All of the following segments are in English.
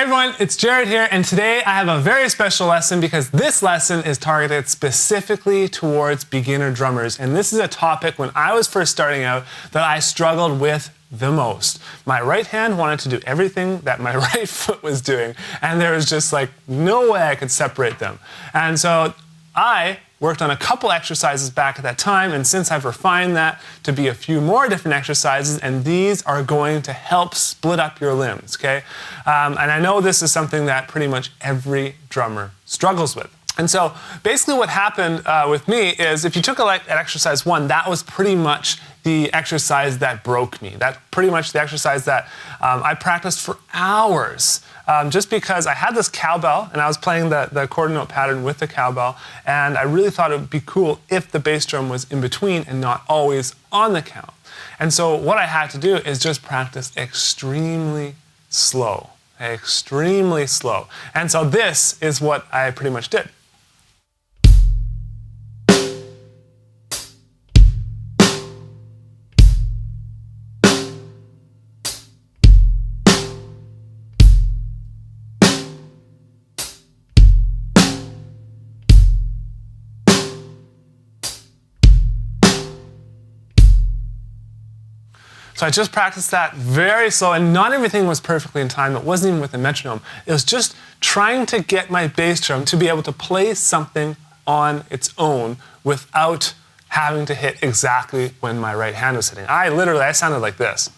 Hey everyone, it's Jared here, and today I have a very special lesson because this lesson is targeted specifically towards beginner drummers. And this is a topic when I was first starting out that I struggled with the most. My right hand wanted to do everything that my right foot was doing, and there was just like no way I could separate them. And so I worked on a couple exercises back at that time, and since I've refined that to be a few more different exercises, and these are going to help split up your limbs, okay? And I know this is something that pretty much every drummer struggles with. And so basically what happened with me is if you took at exercise 1, that was pretty much the exercise that broke me. That's pretty much the exercise that I practiced for hours just because I had this cowbell and I was playing the quarter note pattern with the cowbell, and I really thought it would be cool if the bass drum was in between and not always on the count. And so what I had to do is just practice extremely slow, extremely slow. And so this is what I pretty much did. So I just practiced that very slow, and not everything was perfectly in time. It wasn't even with a metronome. It was just trying to get my bass drum to be able to play something on its own without having to hit exactly when my right hand was hitting. I sounded like this.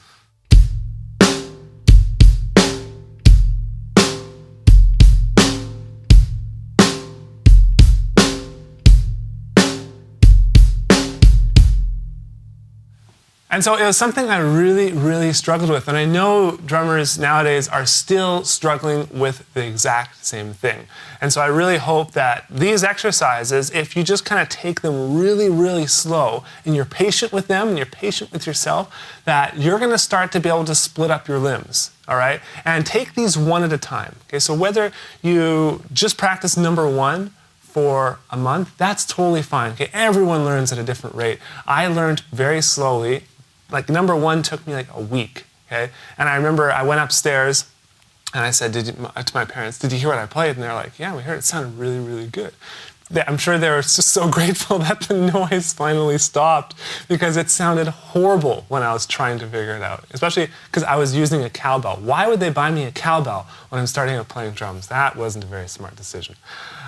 And so it was something I really struggled with. And I know drummers nowadays are still struggling with the exact same thing. And so I really hope that these exercises, if you just kind of take them really slow, and you're patient with them, and you're patient with yourself, that you're going to start to be able to split up your limbs, all right? And take these one at a time, okay? So whether you just practice number 1 for a month, that's totally fine, okay? Everyone learns at a different rate. I learned very slowly. Like number 1 took me like a week, okay? And I remember I went upstairs and I said to my parents, "Did you hear what I played?" And they're like, "Yeah, we heard it. Sounded really good." I'm sure they were just so grateful that the noise finally stopped because it sounded horrible when I was trying to figure it out, especially because I was using a cowbell. Why would they buy me a cowbell when I'm starting out playing drums? That wasn't a very smart decision.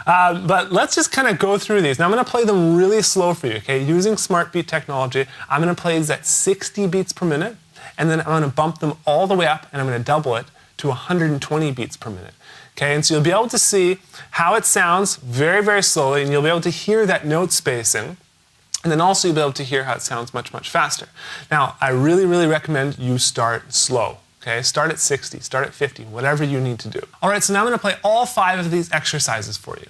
But let's just kind of go through these. Now I'm going to play them really slow for you, okay? Using smart beat technology, I'm going to play these at 60 beats per minute, and then I'm going to bump them all the way up, and I'm going to double it to 120 beats per minute. Okay, and so you'll be able to see how it sounds very slowly, and you'll be able to hear that note spacing, and then also you'll be able to hear how it sounds much faster. Now, I really recommend you start slow. Okay, start at 60, start at 50, whatever you need to do. All right, so now I'm going to play all 5 of these exercises for you.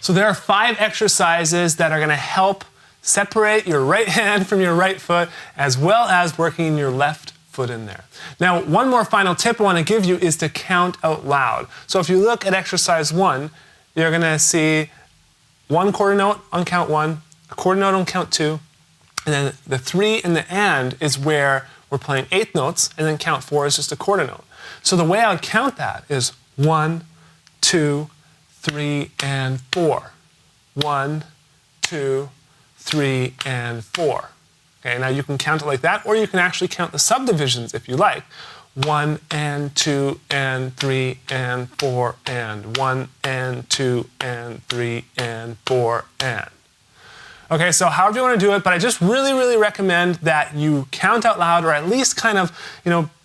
So there are 5 exercises that are going to help separate your right hand from your right foot, as well as working your left foot in there. Now, one more final tip I want to give you is to count out loud. So if you look at exercise 1, you're going to see 1 quarter note on count 1, a quarter note on count 2, and then the 3 and the and is where we're playing 8th notes, and then count 4 is just a quarter note. So the way I would count that is 1, 2, 3, and 4. 1, 2, 3, and 4. Okay, now you can count it like that, or you can actually count the subdivisions if you like. 1 and 2 and 3 and 4 and 1 and 2 and 3 and 4 and. Okay, so however you want to do it, but I just really, really recommend that you count out loud, or at least kind of,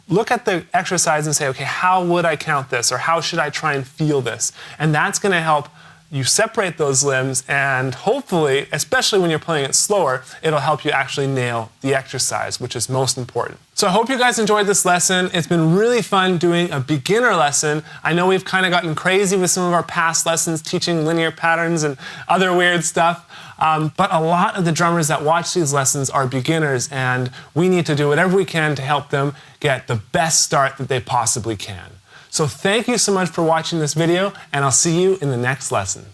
look at the exercise and say, okay, how would I count this? Or how should I try and feel this? And that's going to help you separate those limbs, and hopefully, especially when you're playing it slower, it'll help you actually nail the exercise, which is most important. So I hope you guys enjoyed this lesson. It's been really fun doing a beginner lesson. I know we've kind of gotten crazy with some of our past lessons, teaching linear patterns and other weird stuff. But a lot of the drummers that watch these lessons are beginners, and we need to do whatever we can to help them get the best start that they possibly can. So thank you so much for watching this video, and I'll see you in the next lesson.